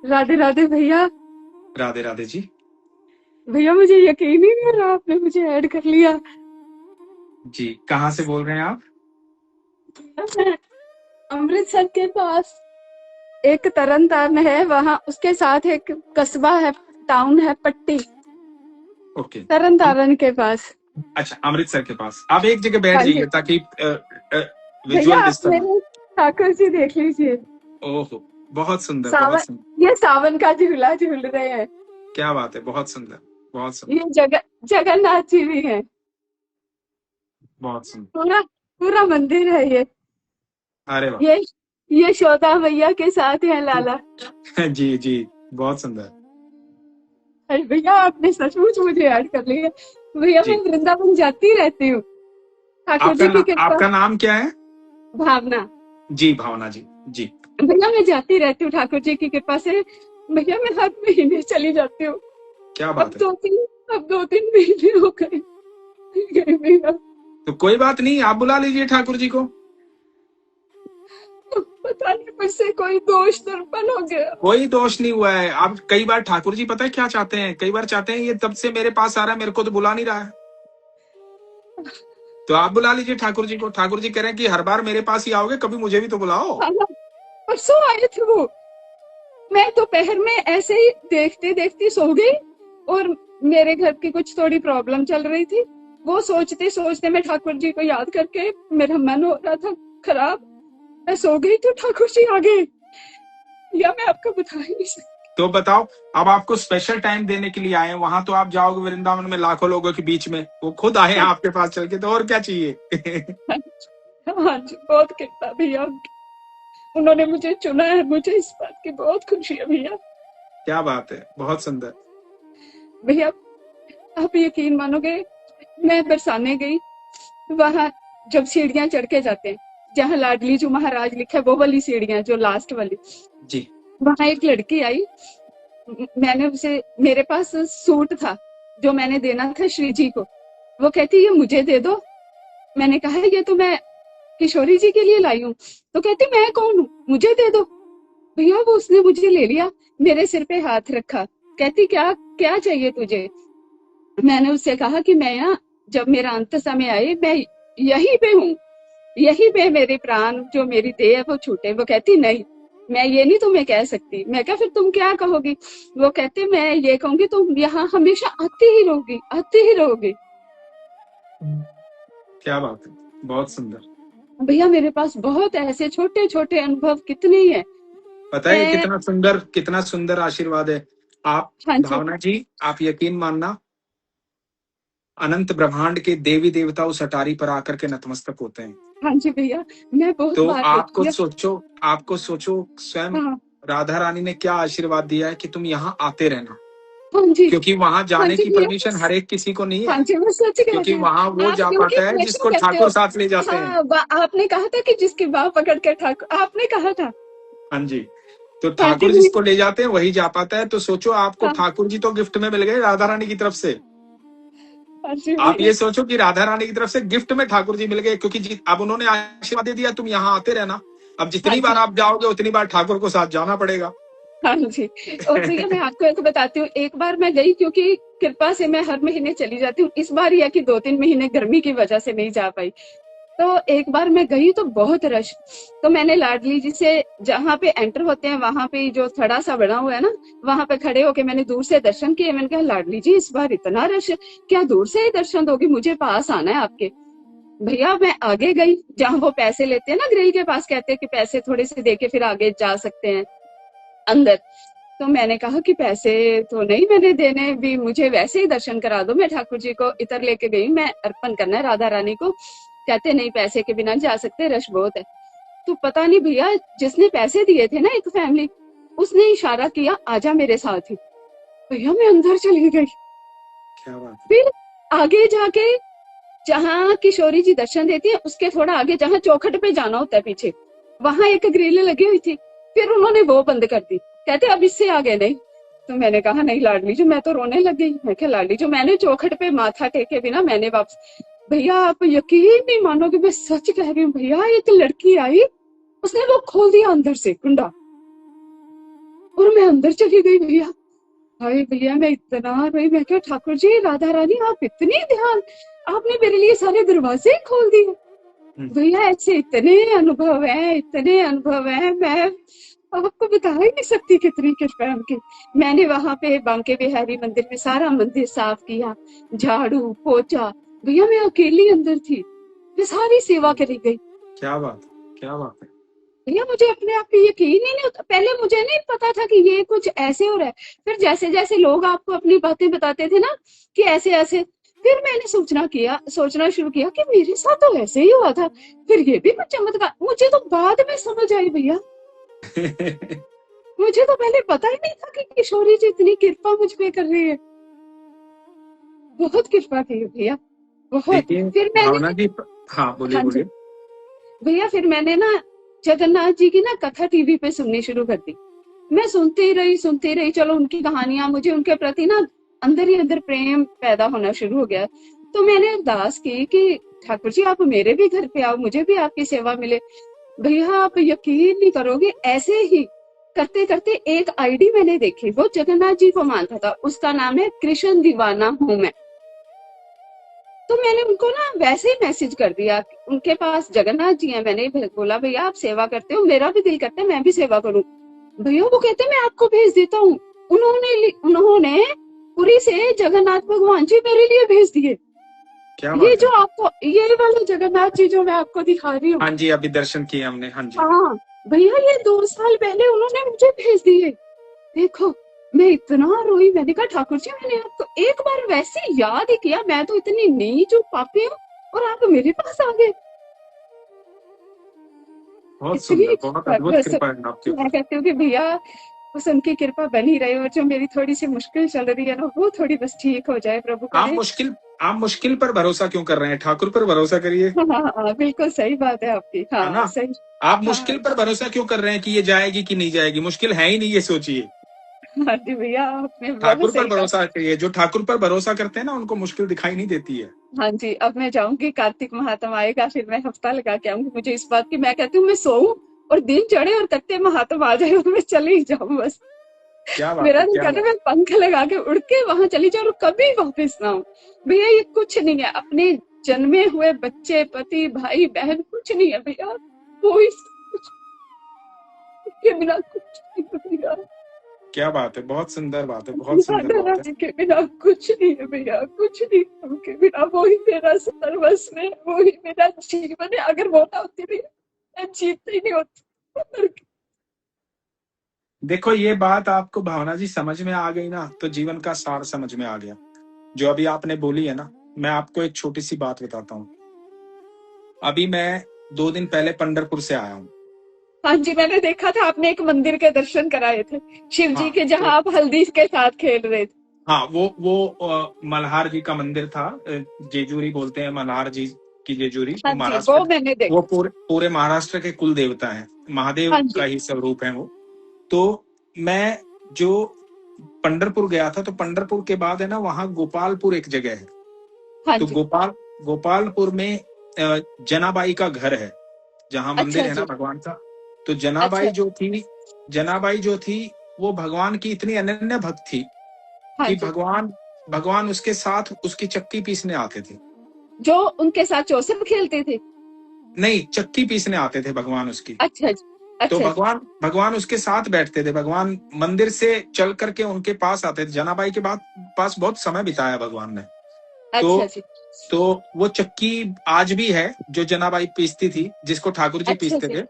राधे राधे भैया। राधे राधे जी। भैया मुझे यकीन ही नहीं हो रहा आपने मुझे ऐड कर लिया। जी कहाँ से बोल रहे हैं आप? मैं अमृतसर के पास एक तरन तारण है, वहां उसके साथ एक कस्बा है, टाउन है पट्टी, ओके। तरन तारण के पास। अच्छा, अमृतसर के पास आप एक जगह बैठ हाँ जी जाइए ताकि भैया, विजुअल आप डिस्टर्ब ना। मेरे ठाकुर जी देख लीजिए। ओहो, बहुत सुंदर बहुत सावन, सुंदर। ये सावन का झूला झूल रहे हैं। क्या बात है, बहुत सुंदर बहुत ये सुंदर। जगन्नाथ जी भी हैं। बहुत सुंदर। पूरा पूरा मंदिर है ये। अरे वाह। ये यशोदा मैया के साथ है लाला। जी जी, बहुत सुंदर। अरे भैया, आपने सचमुच मुझे ऐड कर लिया। भैया मैं जी, वृंदावन जाती रहती हूँ, ठाकुर जी की कृपा। आपका नाम क्या है? भावना। जी, भावना जी। जी, भैया मैं जाती रहती हूँ ठाकुर जी की कृपा से। भैया मैं हर महीने चली जाती हूँ। क्या अब बात है। दो तीन अब 2-3 महीने हो गए गए भैया। तो कोई बात नहीं, आप बुला लीजिए ठाकुर जी को। पता नहीं मुझसे कोई दोष दर्पण हो गया। कोई दोष नहीं हुआ है। आप कई बार ठाकुर जी पता है क्या चाहते हैं, कई बार चाहते हैं ये तब से मेरे पास आ रहा है, मेरे को तो बुला नहीं रहा है। तो आप बुला लीजिए ठाकुर जी को। ठाकुर जी कह रहे हैं कि हर बार मेरे पास ही आओगे, कभी मुझे भी तो बुलाओ। हाँ, परसों आए थे वो। मैं दोपहर में ऐसे ही देखते देखते सो गई, और मेरे घर की कुछ थोड़ी प्रॉब्लम चल रही थी। वो सोचते सोचते मैं ठाकुर जी को याद करके, मेरा मन हो रहा था खराब, मैं सो गई तो ठाकुर जी आ गए। या मैं आपको बता ही नहीं सकती। तो बताओ, अब आपको स्पेशल टाइम देने के लिए आए हैं। वहां तो आप जाओगे वृंदावन में लाखों लोगों के बीच में, वो खुद आए हैं आपके पास चल के, तो और क्या चाहिए। हाँ जी, बहुत कृपा भैया उनकी। उन्होंने मुझे चुना है, मुझे इस बात की बहुत खुशी है भैया। क्या बात है, बहुत सुंदर। भैया आप यकीन मानोगे, मैं बरसाने गई, वहां जब सीढ़ियां चढ़ के जाते हैं, जहाँ लाडली जो महाराज लिखा है वो वाली सीढ़ियां, जो लास्ट वाली, जी वहां एक लड़की आई। मैंने उसे, मेरे पास सूट था जो मैंने देना था श्री जी को। वो कहती ये मुझे दे दो। मैंने कहा ये तो मैं किशोरी जी के लिए लाई हूँ। तो कहती मैं कौन हूँ, मुझे दे दो। भैया वो उसने मुझे ले लिया, मेरे सिर पे हाथ रखा, कहती क्या क्या चाहिए तुझे। मैंने उससे कहा कि मैं यहाँ, जब मेरा अंत समय आए, मैं यहीं पे हूँ, यहीं पे मेरे प्राण जो मेरी देह है वो छूटे। वो कहती नहीं, मैं ये नहीं तुम्हें कह सकती। मैं क्या, फिर तुम क्या कहोगी। वो कहती मैं ये कहूंगी तुम यहाँ हमेशा आती ही रहोगी, आती ही रहोगी। क्या बात है, बहुत सुंदर। भैया मेरे पास बहुत ऐसे छोटे छोटे अनुभव कितने ही है। पता है ये ए, कितना सुंदर आशीर्वाद है। आप, हाँ जी। भावना जी, आप यकीन मानना, अनंत ब्रह्मांड के देवी देवता उस अटारी पर आकर के नतमस्तक होते हैं। हाँ जी भैया, मैं बहुत तो बार गई है। आपको सोचो, स्वयं हाँ। राधा रानी ने क्या आशीर्वाद दिया है कि तुम यहाँ आते रहना। हाँ जी। क्योंकि वहां हाँ जाने जी की भैया। परमिशन हर एक किसी को नहीं हाँ है। जी, वो सच कह क्योंकि रहे हैं। वहां वो आप जा क्योंकि पाता है हमेशा जिसको कहते हो। ठाकुर साथ ले जाते हैं। हाँ, आपने कहा था कि जिसकी बाह पकड़ के ठाकुर, आपने कहा था। हाँ जी। तो हाँ जी ठाकुर भैया। जिसको ले जाते हैं वही जा पाता है। तो सोचो, आपको हाँ। ठाकुर जी तो गिफ्ट में मिल गए राधा रानी की तरफ से। हाँ जी आप भैया। ये सोचो कि राधा रानी की तरफ से गिफ्ट में ठाकुर जी मिल गए, क्योंकि अब उन्होंने आशीर्वाद दे दिया तुम यहाँ आते रहना। अब हाँ जितनी बार जी। आप जाओगे उतनी बार ठाकुर को साथ जाना पड़ेगा। हाँ जी। और भैया मैं आपको एक बताती हूँ, एक बार मैं गई, क्योंकि कृपा से मैं हर महीने चली जाती हूँ। इस बार यह कि 2-3 महीने गर्मी की वजह से नहीं जा पाई। तो एक बार मैं गई तो बहुत रश। तो मैंने लाडली जी से, जहाँ पे एंटर होते हैं वहां पे जो थड़ा सा बना हुआ है ना, वहां पे खड़े होके मैंने दूर से दर्शन किए। मैंने कहा लाडली जी इस बार इतना रश है, क्या दूर से ही दर्शन दोगे, मुझे पास आना है आपके। भैया मैं आगे गई, जहाँ वो पैसे लेते हैं ना ग्रिल के पास, कहते हैं कि पैसे थोड़े से देके फिर आगे जा सकते हैं अंदर। तो मैंने कहा कि पैसे तो नहीं मैंने देने, भी मुझे वैसे ही दर्शन करा दो, मैं ठाकुर जी को इतर लेके गई, मैं अर्पण करना है राधा रानी को। कहते नहीं पैसे के बिना जा सकते, रश बहुत है। तो पता नहीं भैया, जिसने पैसे दिए थे ना, एक फैमिली, उसने इशारा किया आजा मेरे साथ ही। भैया मैं अंदर चली गई। क्या बात है। फिर आगे जाके, जहाँ किशोरी जी दर्शन देती है उसके थोड़ा आगे, जहाँ चौखट पे जाना होता है पीछे, वहां एक ग्रिल लगी हुई थी। फिर उन्होंने वो बंद कर दी, कहते अब इससे आगे नहीं। तो मैंने कहा नहीं लाडली जो, मैं तो रोने लग गई। मैं क्या लाडली जो, मैंने चौखट पे माथा टेके बिना मैंने वापस। भैया आप यकीन नहीं मानोगे, मैं सच कह रही हूँ भैया, एक लड़की आई, उसने वो खोल दिया अंदर से कुंडा, और मैं अंदर चली गई भैया। हाय भैया, मैं इतना रोई। मैं क्या ठाकुर जी, राधा रानी, आप इतनी ध्यान, आपने मेरे लिए सारे दरवाजे ही खोल दिए। हम्म। भैया ऐसे इतने अनुभव हैं, मैं आपको बता ही नहीं सकती कितनी कृपा है उनकी। मैंने वहां पे बांके बिहारी मंदिर में सारा मंदिर साफ किया, झाड़ू पोछा। भैया मैं अकेली अंदर थी, मैं सारी सेवा करी गई। क्या बात है, क्या बात है। भैया मुझे अपने आप पे यकीन ही नहीं होता। पहले मुझे नहीं पता था कि ये कुछ ऐसे हो रहा है। फिर जैसे जैसे लोग आपको अपनी बातें बताते थे ना कि ऐसे ऐसे, फिर मैंने सोचना शुरू किया कि मेरे साथ तो ऐसे ही हुआ था। फिर ये भी कुछ चमत्कार, मुझे तो बाद में समझ आई भैया। मुझे तो पहले पता ही नहीं था कि किशोरी जी इतनी कृपा मुझ पे कर रही है। बहुत कृपा की है भैया, बहुत। देखिए फिर भावना मैंने, जी, हाँ बोलिए हाँ जी बोलिए। भैया, फिर मैंने ना जगन्नाथ जी की ना कथा टीवी पे सुननी शुरू कर दी। मैं सुनती रही। चलो उनकी कहानियां, मुझे उनके प्रति ना अंदर ही अंदर प्रेम पैदा होना शुरू हो गया। तो मैंने अरदास की कि ठाकुर जी आप मेरे भी घर पे आओ, मुझे भी आपकी सेवा मिले। भैया आप यकीन नहीं करोगे, ऐसे ही करते करते एक आईडी मैंने देखी, वो जगन्नाथ जी को मानता था, उसका नाम है कृष्ण दीवाना हूं मैं। तो मैंने उनको ना वैसे ही मैसेज कर दिया। उनके पास जगन्नाथ जी हैं, मैंने बोला भैया आप सेवा करते हो, मेरा भी दिल करता है मैं भी सेवा करूं। भैया वो कहते मैं आपको भेज देता हूँ। उन्होंने पुरी से जगन्नाथ भगवान जी मेरे लिए भेज दिए। क्या ये बात जो है। आपको, ये वाले जगन्नाथ जी जो मैं आपको दिखा रही हूँ, हाँ जी, अभी दर्शन किए हमने, हाँ जी। हाँ भैया ये 2 साल पहले उन्होंने मुझे भेज दिए। देखो मैं इतना रोई, मैंने कहा ठाकुर जी मैंने आपको एक बार वैसे याद ही किया, मैं तो इतनी नीच हूँ, पापी हूँ, और आप मेरे पास आ गए। बहुत इतनी सुंदर, बहुत अद्भुत बस, कृपा है आपके मैं ऊपर। कहती हूँ कि भैया बस उनकी कृपा बनी रहे, और जो मेरी थोड़ी सी मुश्किल चल रही है ना वो थोड़ी बस ठीक हो जाए, प्रभु आप करे। मुश्किल आप मुश्किल पर भरोसा क्यों कर रहे हैं, ठाकुर पर भरोसा करिए। हाँ हाँ हाँ, बिल्कुल सही बात है आपकी, है हाँ ना। सही। आप हाँ मुश्किल पर भरोसा क्यों कर रहे हैं कि ये जाएगी कि नहीं जाएगी, मुश्किल है ही नहीं, ये सोचिए। हाँ जी भैया, आपने बहुत ठाकुर पर सही कहा। भरोसा करिए, जो ठाकुर पर भरोसा करते हैं ना उनको मुश्किल दिखाई नहीं देती है। हाँ जी, अब मैं जाऊंगी, कार्तिक महात्म आएगा, फिर मैं हफ्ता लगा के आऊंगी। मुझे इस बात की, मैं कहती हूँ मैं सोऊं और दिन चढ़े और तकते महात्म आ जाए और मैं चली ही जाऊं बस। क्या बात मेरा है, दिल क्या कहता है बात। मैं पंख लगा के उड़ के वहां चली जाऊं और कभी वापस ना आऊं। भैया ये कुछ नहीं है, अपने जन्मे हुए बच्चे, पति, भाई बहन, कुछ नहीं है भैया। कोई कुछ के बिना कुछ नहीं है भैया। क्या बात है, बहुत सुंदर बात है, बहुत सुंदर राधा बात है। रानी के बिना कुछ नहीं है भैया, कुछ नहीं है उनके बिना। वो ही मेरा सर्वस्व है, वो ही मेरा जीवन है। अगर वो ना होती भैया मैं जीत ही नहीं होती। देखो ये बात आपको भावना जी समझ में आ गई ना, तो जीवन का सार समझ में आ गया। जो अभी आपने बोली है ना, मैं आपको एक छोटी सी बात बताता हूँ। अभी मैं 2 दिन पहले पंढरपुर से आया हूँ। हाँ जी, मैंने देखा था आपने एक मंदिर के दर्शन कराए थे, शिव जी हाँ के, जहाँ तो आप हल्दी के साथ खेल रहे थे। हाँ, वो मल्हार जी का मंदिर था। जेजूरी बोलते हैं मल्हार जी की जेजूरी, हाँ वो जी, वो महाराष्ट्र, मैंने वो देखा। पूरे पूरे महाराष्ट्र के कुल देवता हैं, महादेव हाँ का जी, ही स्वरूप है वो। तो मैं जो पंढरपुर गया था, तो पंढरपुर के बाद है ना वहां गोपालपुर एक जगह है। हाँ तो जी। गोपालपुर में जनाबाई का घर है, जहाँ मंदिर अच्छा है ना जी। भगवान का। तो अच्छा। जनाबाई जो थी वो भगवान की इतनी अनन्य भक्त थी हाँ कि जी, भगवान भगवान उसके साथ उसकी चक्की पीसने आते थे। जो उनके साथ चौसर खेलते थे। नहीं, चक्की पीसने आते थे भगवान उसकी। अच्छा जी। तो अच्छा जी। भगवान भगवान उसके साथ बैठते थे, भगवान मंदिर से चल करके उनके पास आते थे। जनाबाई के पास बहुत समय बिताया भगवान ने। तो अच्छा जी। तो वो चक्की आज भी है जो जनाबाई पीसती थी, जिसको ठाकुर जी अच्छा पीसते जी। थे।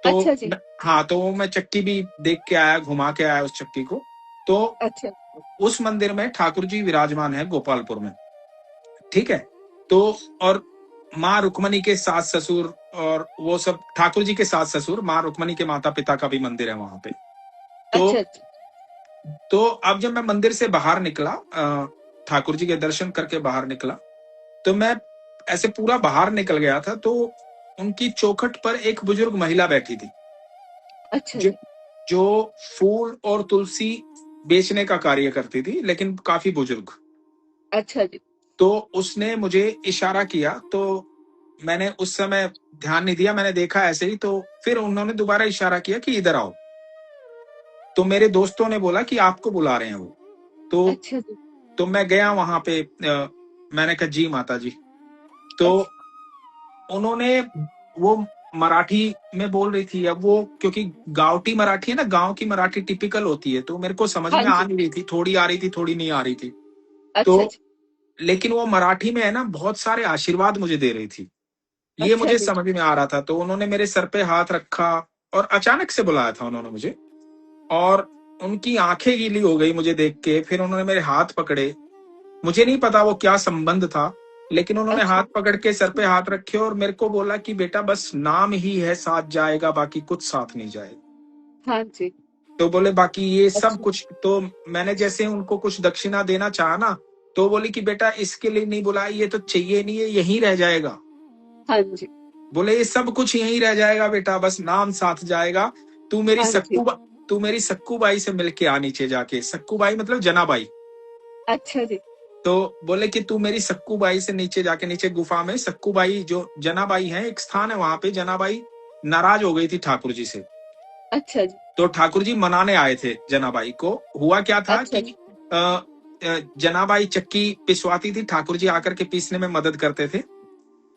तो अच्छा जी। हाँ, तो मैं चक्की भी देख के आया, घुमा के आया उस चक्की को। तो अच्छा। उस मंदिर में ठाकुर जी विराजमान है गोपालपुर में, ठीक है। तो और माँ रुक्मणी के सास ससुर और वो सब, ठाकुर जी के सास ससुर, माँ रुक्मणी के माता पिता का भी मंदिर है वहां पे। तो अच्छा जी। तो अब जब मैं मंदिर से बाहर निकला, ठाकुर जी के दर्शन करके बाहर निकला, तो मैं ऐसे पूरा बाहर निकल गया था, तो उनकी चौखट पर एक बुजुर्ग महिला बैठी थी, अच्छा जो जी। जो फूल और तुलसी बेचने का कार्य करती थी, लेकिन काफी बुजुर्ग। अच्छा जी। तो उसने मुझे इशारा किया, तो मैंने उस समय ध्यान नहीं दिया, मैंने देखा ऐसे ही। तो फिर उन्होंने दोबारा इशारा किया कि इधर आओ। तो मेरे दोस्तों ने बोला कि आपको बुला रहे हैं वो। तो अच्छा जी। मैं गया वहां पे, मैंने कहा जी माता जी। तो अच्छा। उन्होंने, वो मराठी में बोल रही थी। अब वो क्योंकि गांवटी मराठी है ना, गांव की मराठी टिपिकल होती है, तो मेरे को समझ हाँ में आ जी। नहीं रही थी, थोड़ी आ रही थी थोड़ी नहीं आ रही थी। तो अच्छा अच्छा। लेकिन वो मराठी में है ना, बहुत सारे आशीर्वाद मुझे दे रही थी, ये अच्छा मुझे जी। समझ में आ रहा था। तो उन्होंने मेरे सर पे हाथ रखा और अचानक से बुलाया था उन्होंने मुझे, और उनकी आंखें गीली हो गई मुझे देख के। फिर उन्होंने मेरे हाथ पकड़े, मुझे नहीं पता वो क्या संबंध था, लेकिन उन्होंने अच्छा। हाथ पकड़ के सर पे हाथ रखे और मेरे को बोला कि बेटा बस नाम ही है साथ जाएगा, बाकी कुछ साथ नहीं जाएगा। हाँ जी। तो बोले बाकी ये सब अच्छा। कुछ। तो मैंने जैसे उनको कुछ दक्षिणा देना चाहा ना, तो बोली कि बेटा इसके लिए नहीं बुलाया, ये तो चाहिए नहीं है, यहीं रह जाएगा। हाँ जी। बोले ये सब कुछ यहीं रह जाएगा बेटा, बस नाम साथ जाएगा। तू मेरी हाँ जी। तू मेरी सक्कू बाई से मिलके आ नीचे जाके। सक्कू बाई मतलब जनाबाई। अच्छा जी। तो बोले कि तू मेरी सक्कू बाई से नीचे जाके, नीचे गुफा में सक्कू बाई जो जनाबाई है, एक स्थान है वहां पे, जनाबाई नाराज हो गई थी ठाकुर जी से। अच्छा जी। तो ठाकुर जी मनाने आए थे जनाबाई को। हुआ क्या था अच्छा कि जी। जनाबाई चक्की पिसवाती थी, ठाकुर जी आकर के पीसने में मदद करते थे।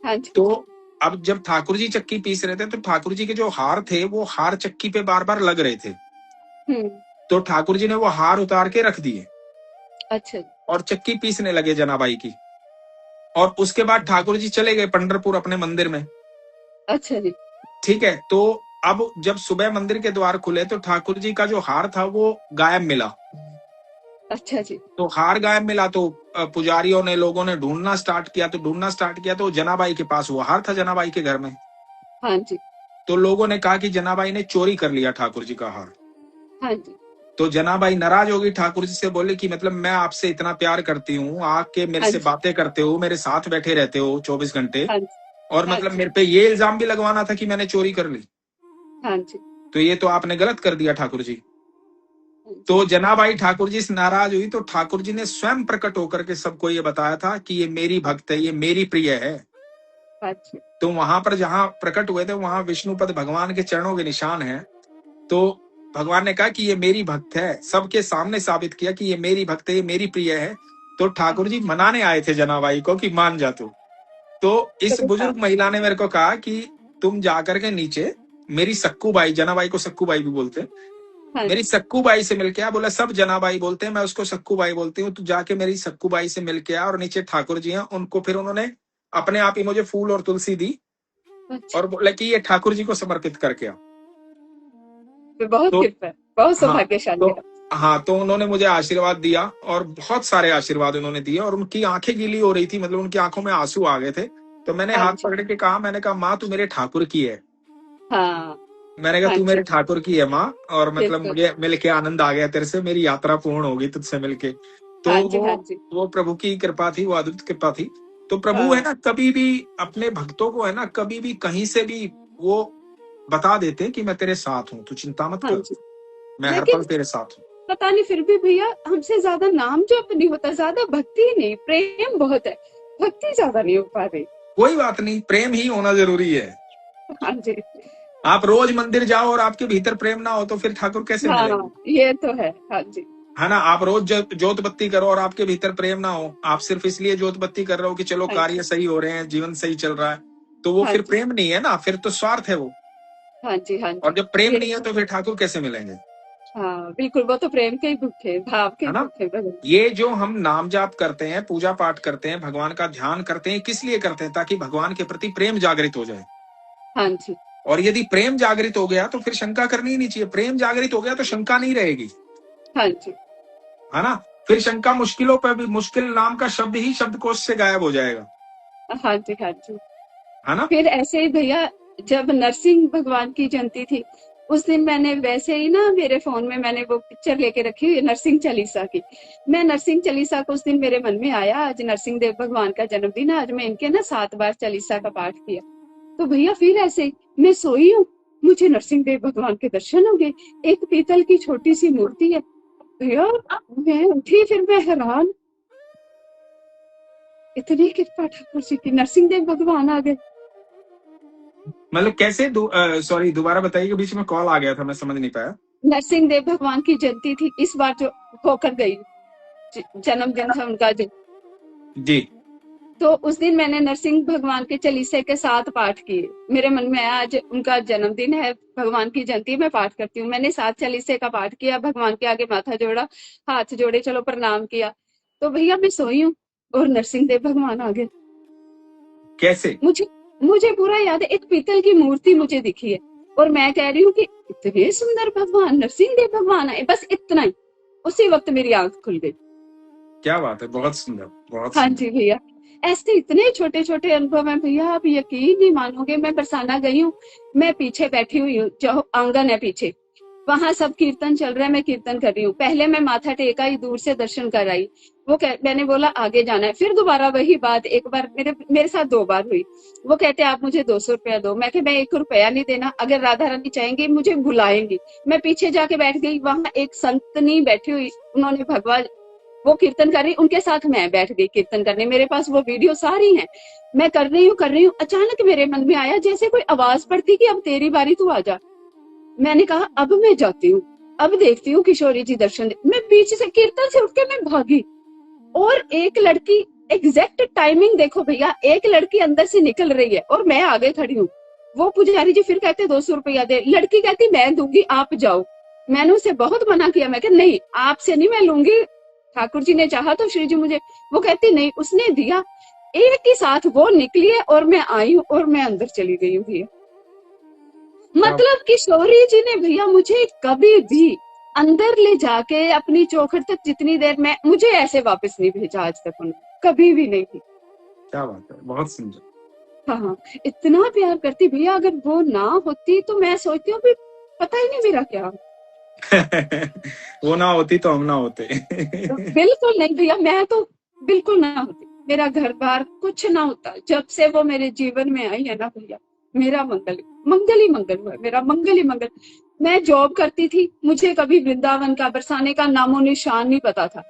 हाँ जी। तो अब जब ठाकुर जी चक्की पीस रहे थे, तो ठाकुर जी के जो हार थे वो हार चक्की पे बार बार लग रहे थे। हम्म। तो ठाकुर जी ने वो हार उतार के रख दिए अच्छा जी। और चक्की पीसने लगे जनाबाई की। और उसके बाद ठाकुर जी चले गए पंढरपुर अपने मंदिर में। अच्छा जी। ठीक है। तो अब जब सुबह मंदिर के द्वार खुले, तो ठाकुर जी का जो हार था वो गायब मिला। अच्छा जी। तो हार गायब मिला तो पुजारियों ने, लोगों ने ढूंढना स्टार्ट किया। तो जनाबाई के पास वो हार था, जनाबाई के घर में। हाँ जी। तो लोगों ने कहा कि जनाबाई ने चोरी कर लिया ठाकुर जी का हार। हाँ जी। तो जनाबाई नाराज होगी ठाकुर जी से, बोले कि मतलब मैं आपसे इतना प्यार करती हूँ, आके मेरे हाँ से जी। बातें करते हो, मेरे साथ बैठे रहते हो 24 घंटे, हाँ जी। और हाँ मतलब जी। मेरे पे ये इल्जाम भी लगवाना था कि मैंने चोरी कर ली। हाँ जी। तो ये तो आपने गलत कर दिया ठाकुर जी। हाँ जी। तो जनाबाई ठाकुर जी से नाराज हुई, तो ठाकुर जी ने स्वयं प्रकट होकर के सबको ये बताया था कि ये मेरी भक्त है, ये मेरी प्रिय है। हाँ जी। तो वहां पर जहां प्रकट हुए थे, वहां विष्णुपद भगवान के चरणों के निशान हैं। तो भगवान ने कहा कि ये मेरी भक्त है, सबके सामने साबित किया कि ये मेरी भक्त है, ये मेरी प्रिय है। तो ठाकुर जी मनाने आए थे जनाबाई को कि मान जा तू। तो इस अरे वाह! बुजुर्ग महिला ने मेरे को कहा कि तुम जाकर के नीचे मेरी सक्कू बाई, जनाबाई को सक्कू बाई भी बोलते हैं, हाँ मेरी जी। सक्कू बाई से मिलके आ। बोला सब जनाबाई बोलते हैं, मैं उसको सक्कू बाई बोलती हूँ। तू जाके मेरी सक्कू बाई से मिलके आ। और नीचे ठाकुर जी हैं, उनको फिर उन्होंने अपने आप ही मुझे फूल और तुलसी दी अच्छा। और बोला कि ये ठाकुर जी को समर्पित करके आ। बहुत तो कृपा है, बहुत हाँ, सौभाग्यशाली तो है। हाँ, तो उन्होंने मुझे आशीर्वाद दिया और बहुत सारे आशीर्वाद उन्होंने दिए, और उनकी आंखें गीली हो रही थी, मतलब उनकी आंखों में आंसू आ गए थे। तो मैंने हाँ हाथ जी। पकड़ के कहा, मैंने कहा माँ तू मेरे ठाकुर की है। हाँ। मैंने कहा हाँ तू जी। मेरे ठाकुर की है माँ, और मतलब बिल्कुल। मुझे मिलके आनंद आ गया तेरे से, मेरी यात्रा पूर्ण होगी तुझसे मिलके। तो हाँ जी। हाँ जी। वो प्रभु की कृपा थी, वो अद्भुत कृपा थी। तो प्रभु है हाँ। ना, कभी भी अपने भक्तों को है ना, कभी भी कहीं से भी वो बता देते हैं कि मैं तेरे साथ हूँ, तू चिंता मत हाँ कर, जी। मैं हर लेकिन पल तेरे साथ हूँ। पता नहीं, फिर भी भैया हमसे ज्यादा नाम जप नहीं होता, ज्यादा भक्ति नहीं, प्रेम बहुत है, भक्ति ज्यादा नहीं हो पा रही। कोई बात नहीं, प्रेम ही होना जरूरी है। हाँ जी। आप रोज मंदिर जाओ और आपके भीतर प्रेम ना हो, तो फिर ठाकुर कैसे हाँ, मिलेंगे? ये तो है। हाँ जी। है ना? आप रोज जोत बत्ती करो और आपके भीतर प्रेम ना हो, आप सिर्फ इसलिए जोत बत्ती कर रहे हो कि चलो हाँ जी। कार्य सही हो रहे हैं, जीवन सही चल रहा है, तो वो हाँ फिर जी। प्रेम नहीं है ना, फिर तो स्वार्थ है वो। हाँ जी। हाँ और जी। जब प्रेम ये नहीं है तो फिर ठाकुर कैसे मिलेंगे? हाँ बिल्कुल, वो तो प्रेम के ही भूखे, भाव के है ही ना? भूखे भगवान। ये जो हम नाम जाप करते हैं, पूजा पाठ करते हैं, भगवान का ध्यान करते हैं, किस लिए करते हैं? ताकि भगवान के प्रति प्रेम जागृत हो जाए। हाँ जी। और यदि प्रेम जागृत हो गया तो फिर शंका करनी ही नहीं चाहिए। प्रेम जागृत हो गया तो शंका नहीं रहेगी। हाँ जी। है ना? फिर शंका मुश्किलों पर भी, मुश्किल नाम का शब्द ही शब्दकोश से गायब हो जाएगा। हाँ जी। हाँ जी। है ना? फिर ऐसे ही भैया, जब नरसिंह भगवान की जयंती थी, उस दिन मैंने वैसे ही ना, मेरे फोन में मैंने वो पिक्चर लेके रखी हुई है नरसिंह चालीसा की। मैं नरसिंह चालीसा को उस दिन मेरे मन में आया, आज नरसिंह देव भगवान का जन्मदिन है, आज मैं इनके ना 7 बार चालीसा का पाठ किया। तो भैया फिर ऐसे ही मैं सोई हूँ, मुझे नरसिंह देव भगवान के दर्शन हो गए। एक पीतल की छोटी सी मूर्ति है भैया। मैं उठी, फिर मैं हैरान, इतनी कृपा ठाकुर जी की, नरसिंह देव भगवान आ गए। मतलब कैसे? सॉरी, दोबारा बताइए, बीच में कॉल आ गया था, मैं समझ नहीं पाया। नरसिंह देव भगवान की जयंती थी इस बार जो होकर गई, जन्मदिन था उनका जो। जी। तो उस दिन मैंने नरसिंह भगवान के चालीसे के 7 पाठ किए। मेरे मन में आया आज उनका जन्मदिन है, भगवान की जयंती, मैं पाठ करती हूँ। मैंने 7 चालीसे का पाठ किया, भगवान के आगे माथा जोड़ा, हाथ जोड़े, चलो प्रणाम किया। तो भैया मैं सोई हूँ और नरसिंह देव भगवान आ गए। कैसे? मुझे मुझे पूरा याद है, एक पीतल की मूर्ति मुझे दिखी है और मैं कह रही हूँ कि इतने सुंदर भगवान, नरसिंह देव भगवान आए, बस इतना ही। उसी वक्त मेरी आंख खुल गई। क्या बात है, बहुत सुंदर, बहुत हाँ सुंदर। जी भैया, ऐसे इतने छोटे छोटे अनुभव हैं भैया, आप यकीन नहीं मानोगे। मैं बरसाना गई हूँ, मैं पीछे बैठी हुई हूँ, जो आंगन है पीछे, वहां सब कीर्तन चल रहा है, मैं कीर्तन कर रही हूँ। पहले मैं माथा टेका ही, दूर से दर्शन कर आई। मैंने बोला आगे जाना है, फिर दोबारा वही बात एक बार मेरे मेरे साथ 2 बार हुई। वो कहते आप मुझे 200 रुपया दो। मैं मैं 1 रुपया नहीं देना, अगर राधा रानी चाहेंगी मुझे बुलाएंगी। मैं पीछे जाके बैठ गई, वहां एक संतनी बैठी हुई, उन्होंने भगवान, वो कीर्तन कर रही, उनके साथ मैं बैठ गई कीर्तन करने। मेरे पास वो वीडियो सारी हैं, मैं कर रही हूँ। अचानक मेरे मन में आया जैसे कोई आवाज पड़ती कि अब तेरी बारी, तू आ जा। मैंने कहा अब मैं जाती हूँ, अब देखती हूँ किशोरी जी दर्शन दे। मैं पीछे से कीर्तन से उठ के मैं भागी, और एक लड़की, एग्जैक्ट टाइमिंग देखो भैया, एक लड़की अंदर से निकल रही है और मैं आगे खड़ी हूँ। वो पुजारी जी फिर कहते 200 रुपया दे, लड़की कहती मैं दूंगी, आप जाओ। मैंने उसे बहुत मना किया, मैं कहा नहीं आपसे नहीं मैं लूंगी, ठाकुर जी ने चाहा तो श्री जी मुझे। वो कहती नहीं, उसने दिया। एक ही साथ वो निकली है और मैं आई हूँ और मैं अंदर चली गई हूँ भैया। क्या? मतलब किशोरी जी ने भैया मुझे कभी भी अंदर ले जाके अपनी चौखट तक जितनी देर में, मुझे ऐसे वापस नहीं भेजा आज तक उन्होंने, कभी भी नहीं थी। क्या बात है, बहुत सुंदर। हाँ हाँ, इतना प्यार करती भैया, अगर वो ना होती तो मैं सोचती हूँ पता ही नहीं मेरा क्या। वो ना होती तो हम ना होते। बिल्कुल नहीं भैया, मैं तो बिल्कुल ना होती, मेरा घर बार कुछ ना होता। जब से वो मेरे जीवन में आई है ना भैया, मेरा मंगल मंगल ही मंगल हुआ, मेरा मंगल ही मंगल। मैं जॉब करती थी, मुझे कभी वृंदावन का, बरसाने का नामो निशान नहीं पता था।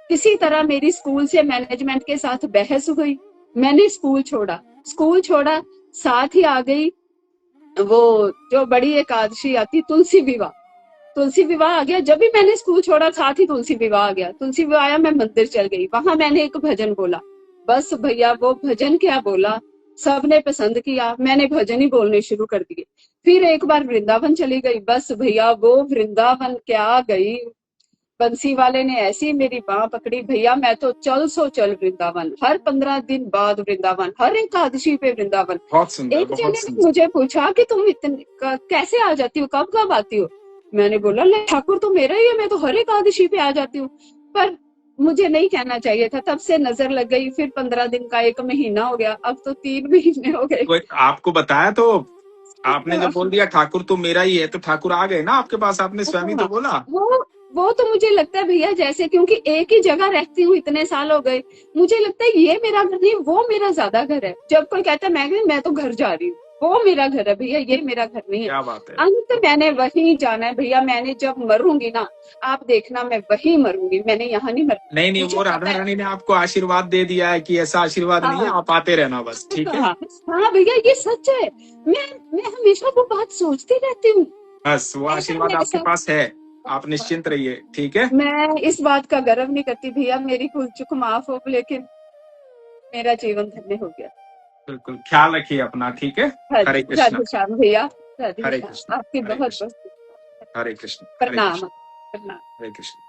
किसी तरह मेरी स्कूल से मैनेजमेंट के साथ बहस हुई, मैंने स्कूल छोड़ा, साथ ही आ गई वो जो बड़ी एकादशी आती, तुलसी विवाह आ गया। जब भी मैंने स्कूल छोड़ा साथ ही तुलसी विवाह आ गया। तुलसी विवाह आया, मैं मंदिर चल गई, वहां मैंने एक भजन बोला। बस भैया वो भजन क्या बोला, सबने पसंद किया, मैंने भजन ही बोलने शुरू कर दिए। फिर एक बार वृंदावन चली गई, बस भैया वो वृंदावन क्या गई, बंसी वाले ने ऐसी मेरी बाह पकड़ी भैया, मैं तो चल सो चल वृंदावन, हर 15 दिन बाद वृंदावन, हर एकादशी पे वृंदावन। बहुत सुंदर, एक बहुत जने ने सुंदर। मुझे पूछा कि तुम इतने कैसे आ जाती हो, कब कब आती हो। मैंने बोला ले ठाकुर तो मेरा ही है, मैं तो हर एकादशी पे आ जाती हूँ। पर मुझे नहीं कहना चाहिए था, तब से नजर लग गई। फिर 15 दिन का 1 महीना हो गया, अब तो 3 महीने हो गए। कोई आपको बताया तो? आपने जब बोल दिया ठाकुर तो मेरा ही है, तो ठाकुर आ गए ना आपके पास, आपने स्वयं ही तो हाँ, बोला। वो तो मुझे लगता है भैया, जैसे क्योंकि एक ही जगह रहती हूँ, इतने साल हो गए, मुझे लगता है ये मेरा घर नहीं, वो मेरा ज्यादा घर है। जब कोई कहता है मैं तो घर जा रही हूँ, वो मेरा घर है भैया, ये मेरा घर नहीं है। क्या बात है। अंत मैंने वहीं जाना है भैया, मैंने जब मरूंगी ना, आप देखना मैं वहीं मरूंगी, मैंने यहाँ नहीं मरना। नहीं नहीं, मुझे वो पता राधा है। रानी ने आपको आशीर्वाद दे दिया है कि ऐसा आशीर्वाद नहीं है, हाँ आप आते रहना बस, ठीक है। हाँ हाँ भैया, ये सच है। मैं हमेशा वो बात सोचती रहती हूँ। बस वो ऐसा आशीर्वाद मेरे आपके साथ, पास है, आप निश्चिंत रहिए, ठीक है। मैं इस बात का गर्व नहीं करती भैया, मेरी भूल चूक माफ हो, लेकिन मेरा जीवन धन्य हो गया। बिल्कुल, ख्याल रखिए अपना, ठीक है। हरे कृष्णा। राधे श्याम भैया, राधे हरे श्याम, कृष्ण। आपकी हरे बहुत कृष्ण। बहुत हरे कृष्ण। हरे प्रणाम, कृष्ण। प्रणाम। हरे कृष्ण।